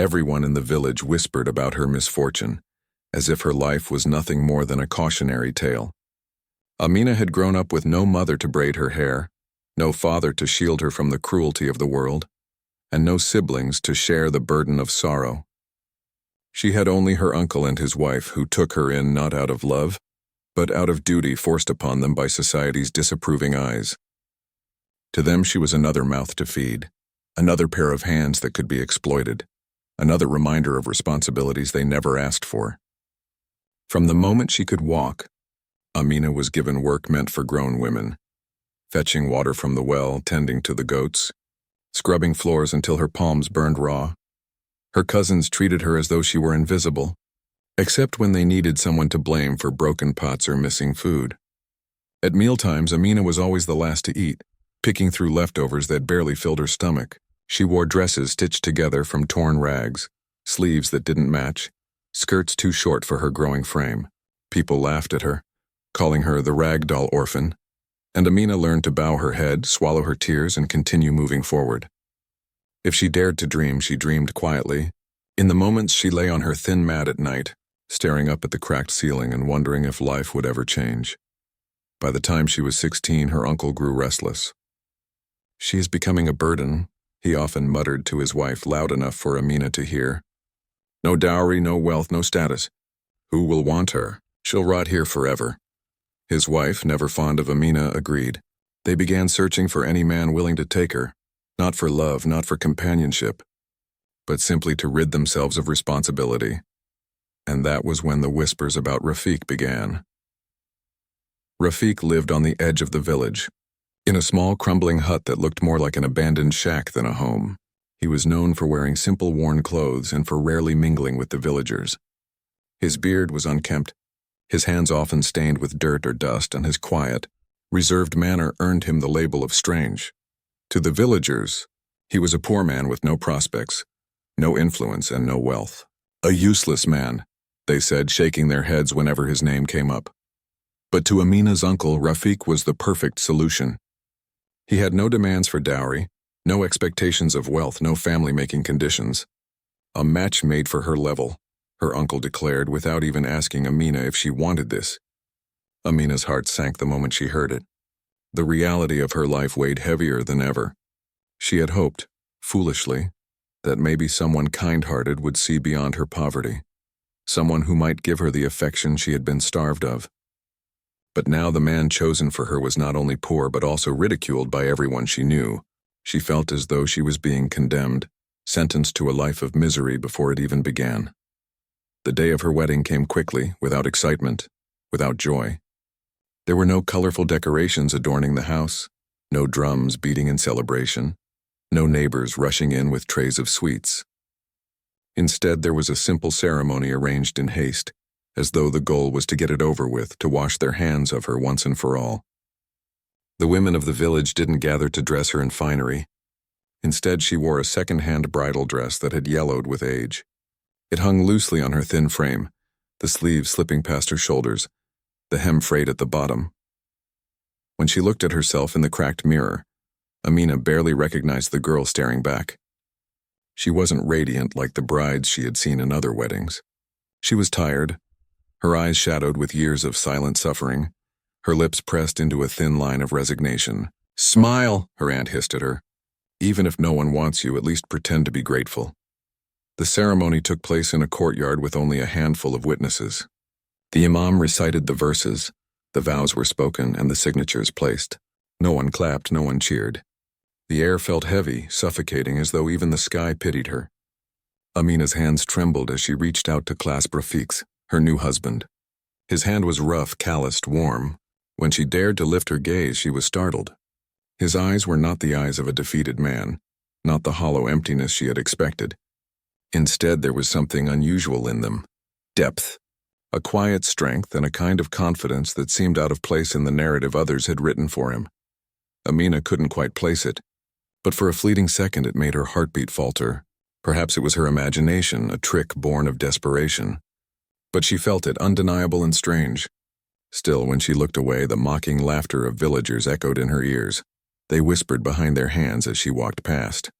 Everyone in the village whispered about her misfortune, as if her life was nothing more than a cautionary tale. Amina had grown up with no mother to braid her hair, no father to shield her from the cruelty of the world, and no siblings to share the burden of sorrow. She had only her uncle and his wife, who took her in not out of love, but out of duty forced upon them by society's disapproving eyes. To them she was another mouth to feed, another pair of hands that could be exploited, another reminder of responsibilities they never asked for. From the moment she could walk, Amina was given work meant for grown women, fetching water from the well, tending to the goats, scrubbing floors until her palms burned raw. Her cousins treated her as though she were invisible, except when they needed someone to blame for broken pots or missing food. At mealtimes, Amina was always the last to eat, picking through leftovers that barely filled her stomach. She wore dresses stitched together from torn rags, sleeves that didn't match, skirts too short for her growing frame. People laughed at her, calling her the rag doll orphan, and Amina learned to bow her head, swallow her tears, and continue moving forward. If she dared to dream, she dreamed quietly. In the moments she lay on her thin mat at night, staring up at the cracked ceiling and wondering if life would ever change. By the time she was 16, her uncle grew restless. "She is becoming a burden," he often muttered to his wife, loud enough for Amina to hear. "No dowry, no wealth, no status. Who will want her? She'll rot here forever." His wife, never fond of Amina, agreed. They began searching for any man willing to take her, not for love, not for companionship, but simply to rid themselves of responsibility. And that was when the whispers about Rafiq began. Rafiq lived on the edge of the village, in a small crumbling hut that looked more like an abandoned shack than a home. He was known for wearing simple worn clothes and for rarely mingling with the villagers. His beard was unkempt, his hands often stained with dirt or dust, and his quiet, reserved manner earned him the label of strange. To the villagers, he was a poor man with no prospects, no influence, and no wealth. A useless man, they said, shaking their heads whenever his name came up. But to Amina's uncle, Rafiq was the perfect solution. He had no demands for dowry, no expectations of wealth, no family-making conditions. A match made for her level, her uncle declared, without even asking Amina if she wanted this. Amina's heart sank the moment she heard it. The reality of her life weighed heavier than ever. She had hoped, foolishly, that maybe someone kind-hearted would see beyond her poverty, someone who might give her the affection she had been starved of. But now the man chosen for her was not only poor but also ridiculed by everyone she knew. She felt as though she was being condemned, sentenced to a life of misery before it even began. The day of her wedding came quickly, without excitement, without joy. There were no colorful decorations adorning the house, no drums beating in celebration, no neighbors rushing in with trays of sweets. Instead, there was a simple ceremony arranged in haste, as though the goal was to get it over with, to wash their hands of her once and for all. The women of the village didn't gather to dress her in finery. Instead, she wore a second-hand bridal dress that had yellowed with age. It hung loosely on her thin frame, the sleeves slipping past her shoulders, the hem frayed at the bottom. When she looked at herself in the cracked mirror, Amina barely recognized the girl staring back. She wasn't radiant like the brides she had seen in other weddings. She was tired, her eyes shadowed with years of silent suffering, her lips pressed into a thin line of resignation. "Smile," her aunt hissed at her. "Even if no one wants you, at least pretend to be grateful." The ceremony took place in a courtyard with only a handful of witnesses. The imam recited the verses, the vows were spoken, and the signatures placed. No one clapped, no one cheered. The air felt heavy, suffocating, as though even the sky pitied her. Amina's hands trembled as she reached out to clasp Rafiq's, her new husband. His hand was rough, calloused, warm. When she dared to lift her gaze, she was startled. His eyes were not the eyes of a defeated man, not the hollow emptiness she had expected. Instead, there was something unusual in them. Depth, a quiet strength, and a kind of confidence that seemed out of place in the narrative others had written for him. Amina couldn't quite place it, but for a fleeting second it made her heartbeat falter. Perhaps it was her imagination, a trick born of desperation. But she felt it, undeniable and strange. Still, when she looked away, the mocking laughter of villagers echoed in her ears. They whispered behind their hands as she walked past.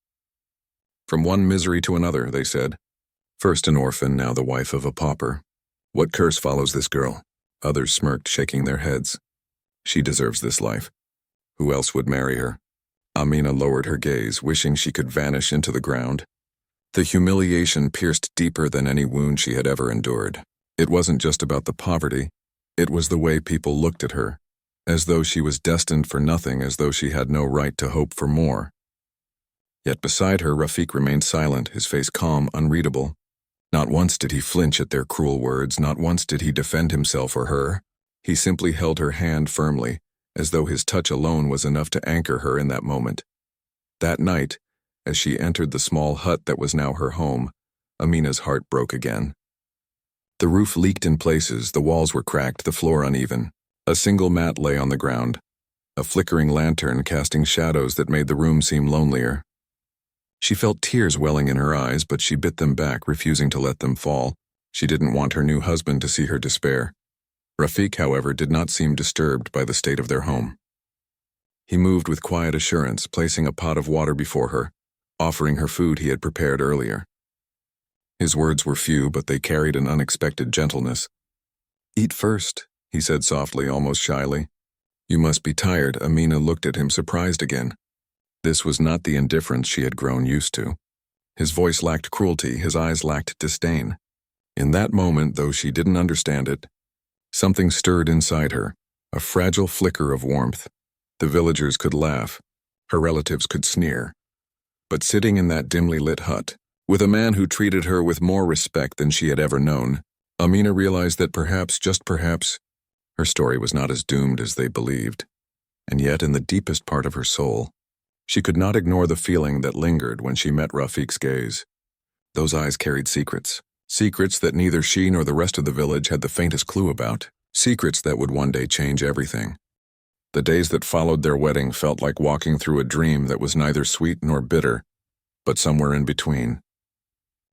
"From one misery to another," they said. First an orphan, now the wife of a pauper. What curse follows this girl? Others smirked, shaking their heads. She deserves this life. Who else would marry her? Amina lowered her gaze, wishing she could vanish into the ground. The humiliation pierced deeper than any wound she had ever endured. It wasn't just about the poverty. It was the way people looked at her, as though she was destined for nothing, as though she had no right to hope for more. Yet beside her, Rafiq remained silent, his face calm, unreadable. Not once did he flinch at their cruel words, not once did he defend himself or her. He simply held her hand firmly, as though his touch alone was enough to anchor her in that moment. That night, as she entered the small hut that was now her home, Amina's heart broke again. The roof leaked in places, the walls were cracked, the floor uneven. A single mat lay on the ground, a flickering lantern casting shadows that made the room seem lonelier. She felt tears welling in her eyes, but she bit them back, refusing to let them fall. She didn't want her new husband to see her despair. Rafiq, however, did not seem disturbed by the state of their home. He moved with quiet assurance, placing a pot of water before her, offering her food he had prepared earlier. His words were few, but they carried an unexpected gentleness. "Eat first," he said softly, almost shyly. "You must be tired." Amina looked at him, surprised again. This was not the indifference she had grown used to. His voice lacked cruelty, his eyes lacked disdain. In that moment, though she didn't understand it, something stirred inside her, a fragile flicker of warmth. The villagers could laugh, her relatives could sneer. But sitting in that dimly lit hut, with a man who treated her with more respect than she had ever known, Amina realized that perhaps, just perhaps, her story was not as doomed as they believed. And yet, in the deepest part of her soul, she could not ignore the feeling that lingered when she met Rafiq's gaze. Those eyes carried secrets. Secrets that neither she nor the rest of the village had the faintest clue about. Secrets that would one day change everything. The days that followed their wedding felt like walking through a dream that was neither sweet nor bitter, but somewhere in between.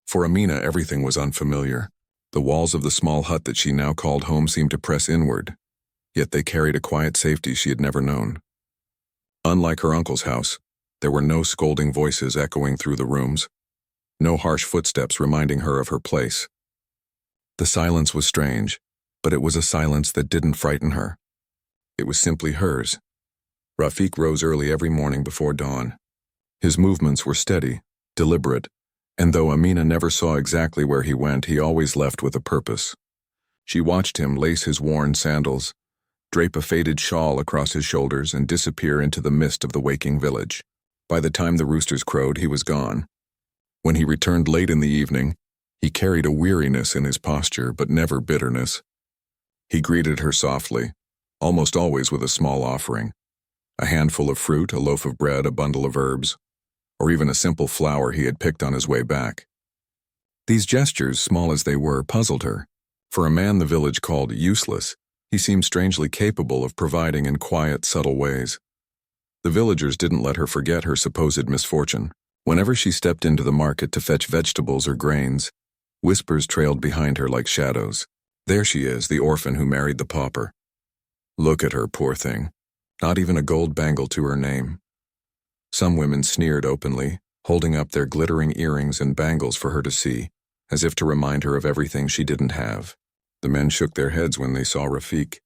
For Amina, everything was unfamiliar. The walls of the small hut that she now called home seemed to press inward, yet they carried a quiet safety she had never known. Unlike her uncle's house, there were no scolding voices echoing through the rooms, no harsh footsteps reminding her of her place. The silence was strange, but it was a silence that didn't frighten her. It was simply hers. Rafiq rose early every morning before dawn. His movements were steady, deliberate, and though Amina never saw exactly where he went, he always left with a purpose. She watched him lace his worn sandals, drape a faded shawl across his shoulders, and disappear into the mist of the waking village. By the time the roosters crowed, he was gone. When he returned late in the evening, he carried a weariness in his posture, but never bitterness. He greeted her softly, almost always with a small offering, a handful of fruit, a loaf of bread, a bundle of herbs, or even a simple flower he had picked on his way back. These gestures, small as they were, puzzled her. For a man the village called useless, he seemed strangely capable of providing in quiet, subtle ways. The villagers didn't let her forget her supposed misfortune. Whenever she stepped into the market to fetch vegetables or grains, whispers trailed behind her like shadows. There she is, the orphan who married the pauper. Look at her, poor thing. Not even a gold bangle to her name. Some women sneered openly, holding up their glittering earrings and bangles for her to see, as if to remind her of everything she didn't have. The men shook their heads when they saw Rafiq,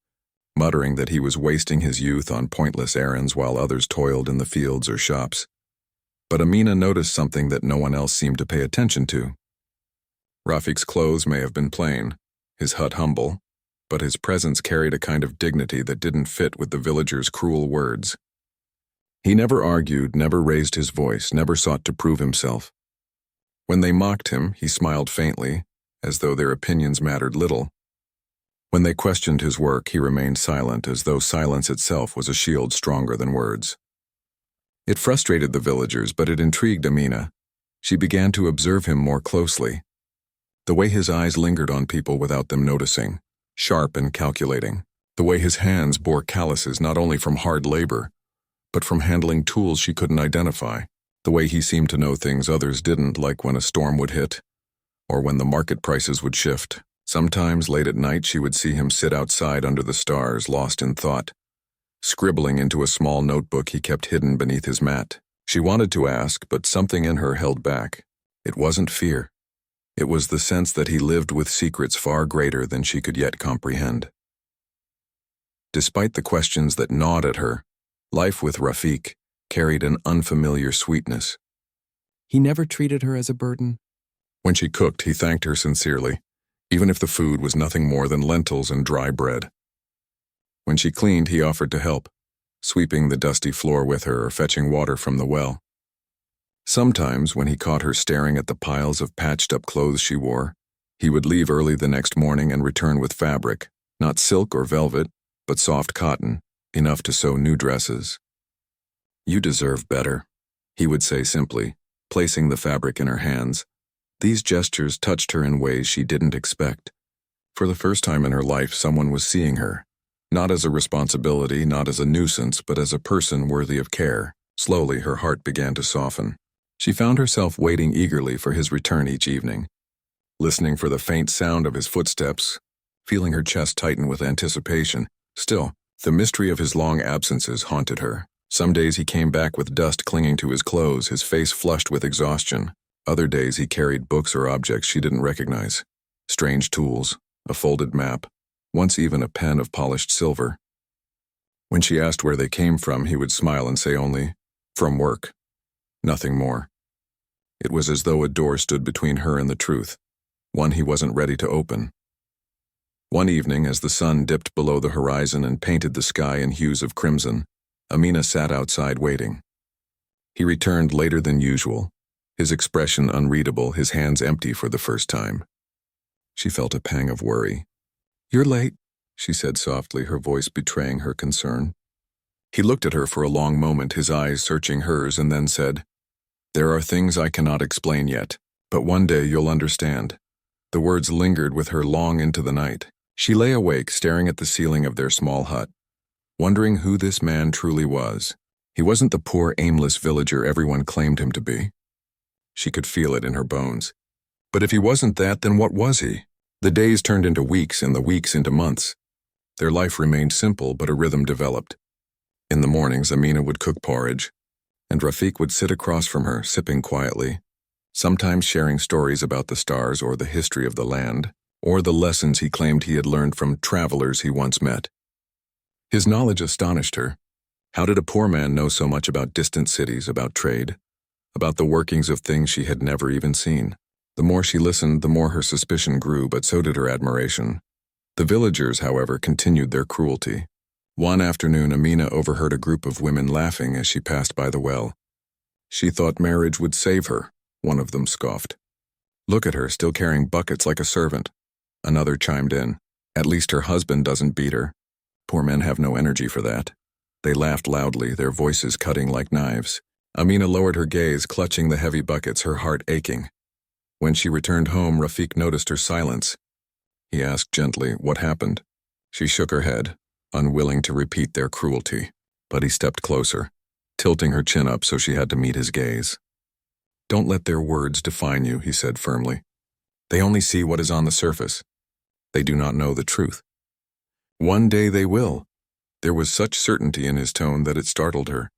muttering that he was wasting his youth on pointless errands while others toiled in the fields or shops. But Amina noticed something that no one else seemed to pay attention to. Rafiq's clothes may have been plain, his hut humble, but his presence carried a kind of dignity that didn't fit with the villagers' cruel words. He never argued, never raised his voice, never sought to prove himself. When they mocked him, he smiled faintly, as though their opinions mattered little. When they questioned his work, he remained silent, as though silence itself was a shield stronger than words. It frustrated the villagers, but it intrigued Amina. She began to observe him more closely. The way his eyes lingered on people without them noticing, sharp and calculating. The way his hands bore calluses not only from hard labor, but from handling tools she couldn't identify. The way he seemed to know things others didn't, like when a storm would hit, or when the market prices would shift. Sometimes late at night she would see him sit outside under the stars, lost in thought, scribbling into a small notebook he kept hidden beneath his mat. She wanted to ask, but something in her held back. It wasn't fear. It was the sense that he lived with secrets far greater than she could yet comprehend. Despite the questions that gnawed at her, life with Rafiq carried an unfamiliar sweetness. He never treated her as a burden. When she cooked, he thanked her sincerely, even if the food was nothing more than lentils and dry bread. When she cleaned, he offered to help, sweeping the dusty floor with her or fetching water from the well. Sometimes, when he caught her staring at the piles of patched-up clothes she wore, he would leave early the next morning and return with fabric, not silk or velvet, but soft cotton, enough to sew new dresses. "You deserve better," he would say simply, placing the fabric in her hands. These gestures touched her in ways she didn't expect. For the first time in her life, someone was seeing her, not as a responsibility, not as a nuisance, but as a person worthy of care. Slowly, her heart began to soften. She found herself waiting eagerly for his return each evening, listening for the faint sound of his footsteps, feeling her chest tighten with anticipation. Still, the mystery of his long absences haunted her. Some days he came back with dust clinging to his clothes, his face flushed with exhaustion. Other days he carried books or objects she didn't recognize. Strange tools, a folded map, once even a pen of polished silver. When she asked where they came from, he would smile and say only, "From work." Nothing more. It was as though a door stood between her and the truth, one he wasn't ready to open. One evening, as the sun dipped below the horizon and painted the sky in hues of crimson, Amina sat outside waiting. He returned later than usual, his expression unreadable, his hands empty for the first time. She felt a pang of worry. "You're late," she said softly, her voice betraying her concern. He looked at her for a long moment, his eyes searching hers, and then said, "There are things I cannot explain yet, but one day you'll understand." The words lingered with her long into the night. She lay awake, staring at the ceiling of their small hut, wondering who this man truly was. He wasn't the poor, aimless villager everyone claimed him to be. She could feel it in her bones. But if he wasn't that, then what was he? The days turned into weeks and the weeks into months. Their life remained simple, but a rhythm developed. In the mornings, Amina would cook porridge, and Rafiq would sit across from her, sipping quietly, sometimes sharing stories about the stars or the history of the land, or the lessons he claimed he had learned from travelers he once met. His knowledge astonished her. How did a poor man know so much about distant cities, about trade, about the workings of things she had never even seen? The more she listened, the more her suspicion grew, but so did her admiration. The villagers, however, continued their cruelty. One afternoon, Amina overheard a group of women laughing as she passed by the well. She thought marriage would save her, one of them scoffed. "Look at her, still carrying buckets like a servant." Another chimed in, "At least her husband doesn't beat her. Poor men have no energy for that." They laughed loudly, their voices cutting like knives. Amina lowered her gaze, clutching the heavy buckets, her heart aching. When she returned home, Rafiq noticed her silence. He asked gently, "What happened?" She shook her head, unwilling to repeat their cruelty, but he stepped closer, tilting her chin up so she had to meet his gaze. "Don't let their words define you," he said firmly. "They only see what is on the surface. They do not know the truth." "One day they will." There was such certainty in his tone that it startled her.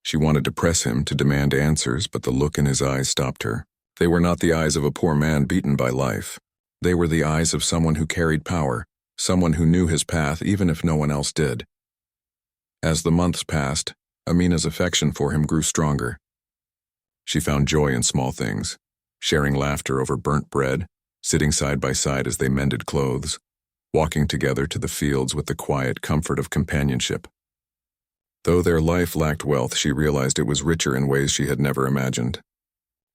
She wanted to press him, to demand answers, but the look in his eyes stopped her. They were not the eyes of a poor man beaten by life. They were the eyes of someone who carried power, someone who knew his path even if no one else did. As the months passed, Amina's affection for him grew stronger. She found joy in small things, sharing laughter over burnt bread, sitting side by side as they mended clothes, walking together to the fields with the quiet comfort of companionship. Though their life lacked wealth, she realized it was richer in ways she had never imagined.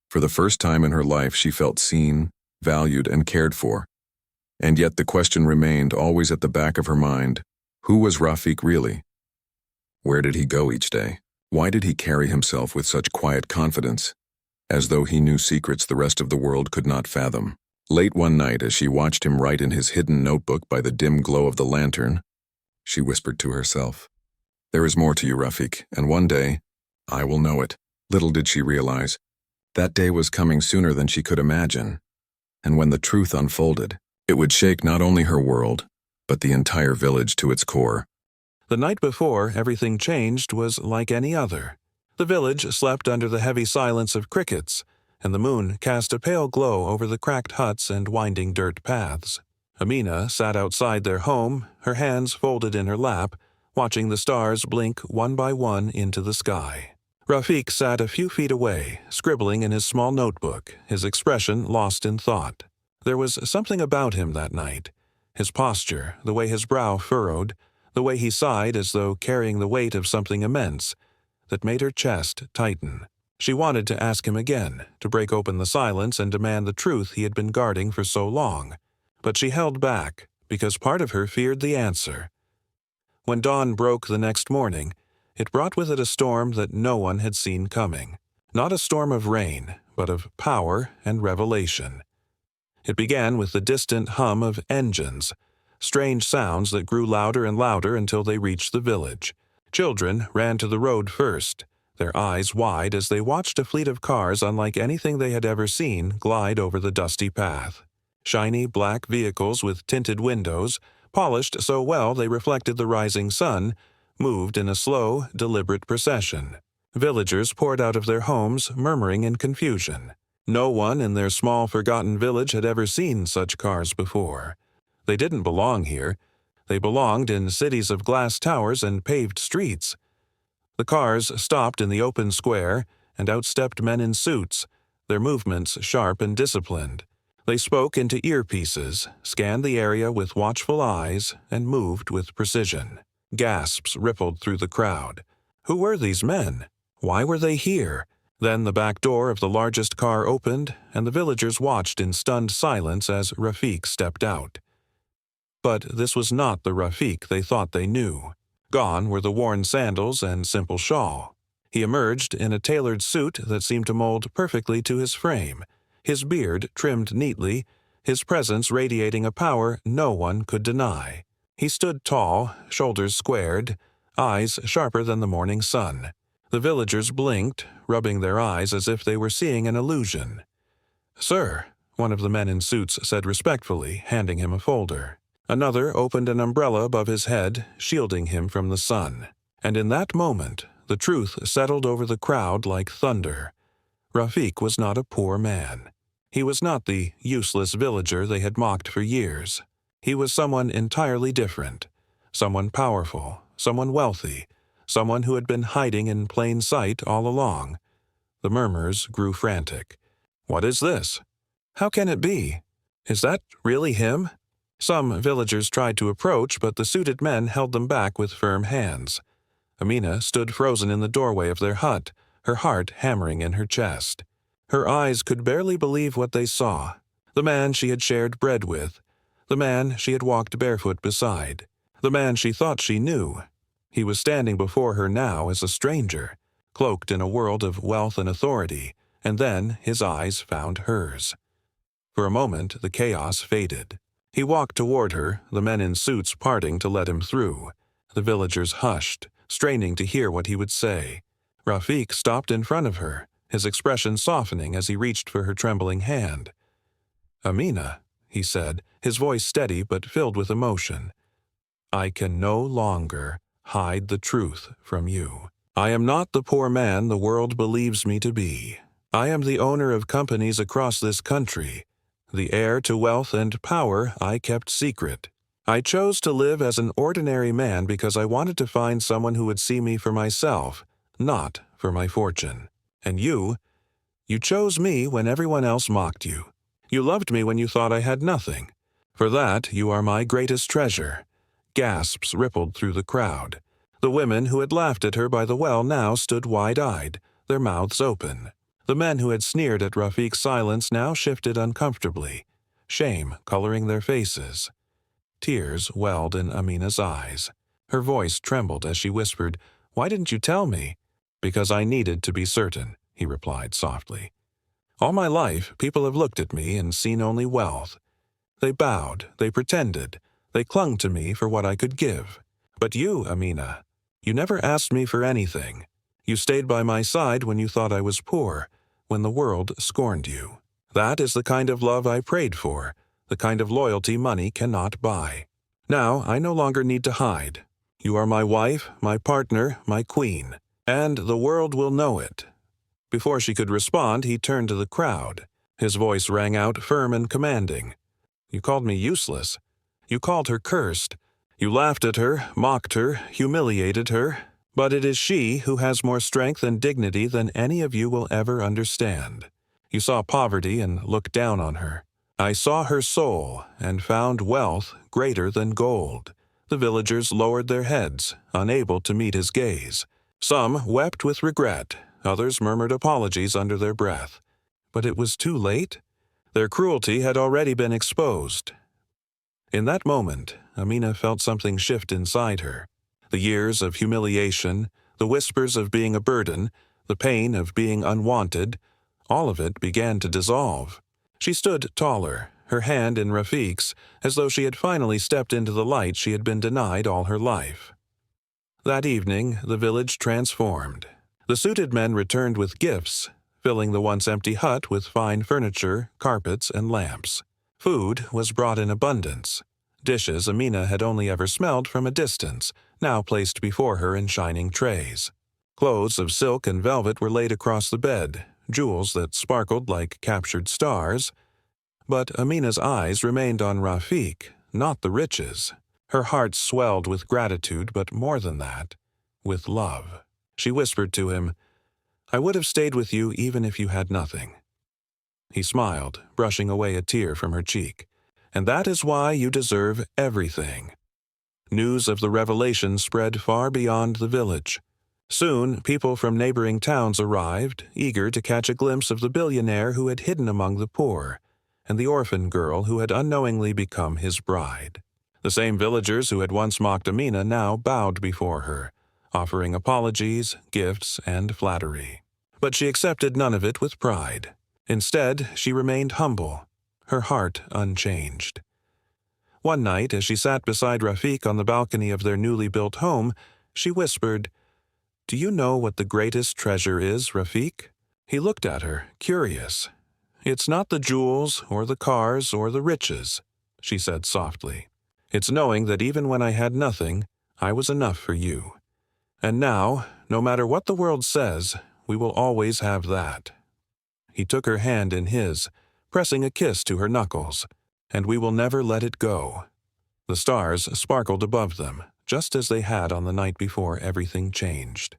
For the first time in her life, she felt seen, valued, and cared for. And yet the question remained, always at the back of her mind, who was Rafiq really? Where did he go each day? Why did he carry himself with such quiet confidence, as though he knew secrets the rest of the world could not fathom? Late one night, as she watched him write in his hidden notebook by the dim glow of the lantern, she whispered to herself, "There is more to you, Rafiq, and one day, I will know it." Little did she realize, that day was coming sooner than she could imagine. And when the truth unfolded, it would shake not only her world, but the entire village to its core. The night before everything changed was like any other. The village slept under the heavy silence of crickets, and the moon cast a pale glow over the cracked huts and winding dirt paths. Amina sat outside their home, her hands folded in her lap, watching the stars blink one by one into the sky. Rafiq sat a few feet away, scribbling in his small notebook, his expression lost in thought. There was something about him that night. His posture, the way his brow furrowed, the way he sighed as though carrying the weight of something immense, that made her chest tighten. She wanted to ask him again, to break open the silence and demand the truth he had been guarding for so long. But she held back, because part of her feared the answer. When dawn broke the next morning, it brought with it a storm that no one had seen coming. Not a storm of rain, but of power and revelation. It began with the distant hum of engines, strange sounds that grew louder and louder until they reached the village. Children ran to the road first, their eyes wide as they watched a fleet of cars unlike anything they had ever seen glide over the dusty path. Shiny black vehicles with tinted windows, polished so well they reflected the rising sun, moved in a slow, deliberate procession. Villagers poured out of their homes, murmuring in confusion. No one in their small, forgotten village had ever seen such cars before. They didn't belong here. They belonged in cities of glass towers and paved streets. The cars stopped in the open square, and outstepped men in suits, their movements sharp and disciplined. They spoke into earpieces, scanned the area with watchful eyes, and moved with precision. Gasps rippled through the crowd. Who were these men? Why were they here? Then the back door of the largest car opened, and the villagers watched in stunned silence as Rafiq stepped out. But this was not the Rafiq they thought they knew. Gone were the worn sandals and simple shawl. He emerged in a tailored suit that seemed to mold perfectly to his frame, his beard trimmed neatly, his presence radiating a power no one could deny. He stood tall, shoulders squared, eyes sharper than the morning sun. The villagers blinked, rubbing their eyes as if they were seeing an illusion. "Sir," one of the men in suits said respectfully, handing him a folder. Another opened an umbrella above his head, shielding him from the sun. And in that moment, the truth settled over the crowd like thunder. Rafiq was not a poor man. He was not the useless villager they had mocked for years. He was someone entirely different, someone powerful, someone wealthy, someone who had been hiding in plain sight all along. The murmurs grew frantic. "What is this? How can it be? Is that really him?" Some villagers tried to approach, but the suited men held them back with firm hands. Amina stood frozen in the doorway of their hut, her heart hammering in her chest. Her eyes could barely believe what they saw. The man she had shared bread with, the man she had walked barefoot beside, the man she thought she knew. He was standing before her now as a stranger, cloaked in a world of wealth and authority, and then his eyes found hers. For a moment, the chaos faded. He walked toward her, the men in suits parting to let him through. The villagers hushed, straining to hear what he would say. Rafiq stopped in front of her, his expression softening as he reached for her trembling hand. "Amina," he said, his voice steady but filled with emotion, "I can no longer hide the truth from you. I am not the poor man the world believes me to be. I am the owner of companies across this country. The heir to wealth and power I kept secret. I chose to live as an ordinary man because I wanted to find someone who would see me for myself, not for my fortune. And you chose me when everyone else mocked you. You loved me when you thought I had nothing. For that, you are my greatest treasure." Gasps rippled through the crowd. The women who had laughed at her by the well now stood wide-eyed, their mouths open. The men who had sneered at Rafiq's silence now shifted uncomfortably, shame coloring their faces. Tears welled in Amina's eyes. Her voice trembled as she whispered, "Why didn't you tell me?" "Because I needed to be certain," he replied softly. "All my life, people have looked at me and seen only wealth. They bowed, they pretended, they clung to me for what I could give. But you, Amina, you never asked me for anything. You stayed by my side when you thought I was poor, when the world scorned you. That is the kind of love I prayed for, the kind of loyalty money cannot buy. Now I no longer need to hide. You are my wife, my partner, my queen, and the world will know it. Before she could respond, he turned to the crowd. His voice rang out firm and commanding. "You called me useless. You called her cursed. You laughed at her, mocked her, humiliated her. But it is she who has more strength and dignity than any of you will ever understand. You saw poverty and looked down on her. I saw her soul and found wealth greater than gold." The villagers lowered their heads, unable to meet his gaze. Some wept with regret, others murmured apologies under their breath. But it was too late. Their cruelty had already been exposed. In that moment, Amina felt something shift inside her. The years of humiliation, the whispers of being a burden, the pain of being unwanted, all of it began to dissolve. She stood taller, her hand in Rafiq's, as though she had finally stepped into the light she had been denied all her life. That evening, the village transformed. The suited men returned with gifts, filling the once empty hut with fine furniture, carpets, and lamps. Food was brought in abundance. Dishes Amina had only ever smelled from a distance, now placed before her in shining trays. Clothes of silk and velvet were laid across the bed, jewels that sparkled like captured stars. But Amina's eyes remained on Rafiq, not the riches. Her heart swelled with gratitude, but more than that, with love. She whispered to him, "I would have stayed with you even if you had nothing." He smiled, brushing away a tear from her cheek. "And that is why you deserve everything." News of the revelation spread far beyond the village. Soon, people from neighboring towns arrived, eager to catch a glimpse of the billionaire who had hidden among the poor, and the orphan girl who had unknowingly become his bride. The same villagers who had once mocked Amina now bowed before her, offering apologies, gifts, and flattery. But she accepted none of it with pride. Instead, she remained humble, her heart unchanged. One night, as she sat beside Rafiq on the balcony of their newly built home, she whispered, "Do you know what the greatest treasure is, Rafiq?" He looked at her, curious. "It's not the jewels or the cars or the riches," she said softly. "It's knowing that even when I had nothing, I was enough for you. And now, no matter what the world says, we will always have that." He took her hand in his, pressing a kiss to her knuckles. "And we will never let it go." The stars sparkled above them, just as they had on the night before everything changed.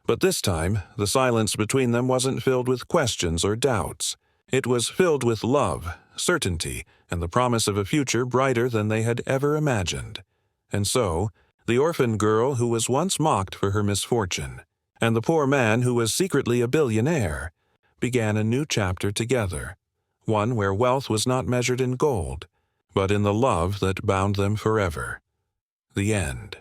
But this time, the silence between them wasn't filled with questions or doubts. It was filled with love, certainty, and the promise of a future brighter than they had ever imagined. And so, the orphan girl who was once mocked for her misfortune, and the poor man who was secretly a billionaire, began a new chapter together, one where wealth was not measured in gold, but in the love that bound them forever. The end.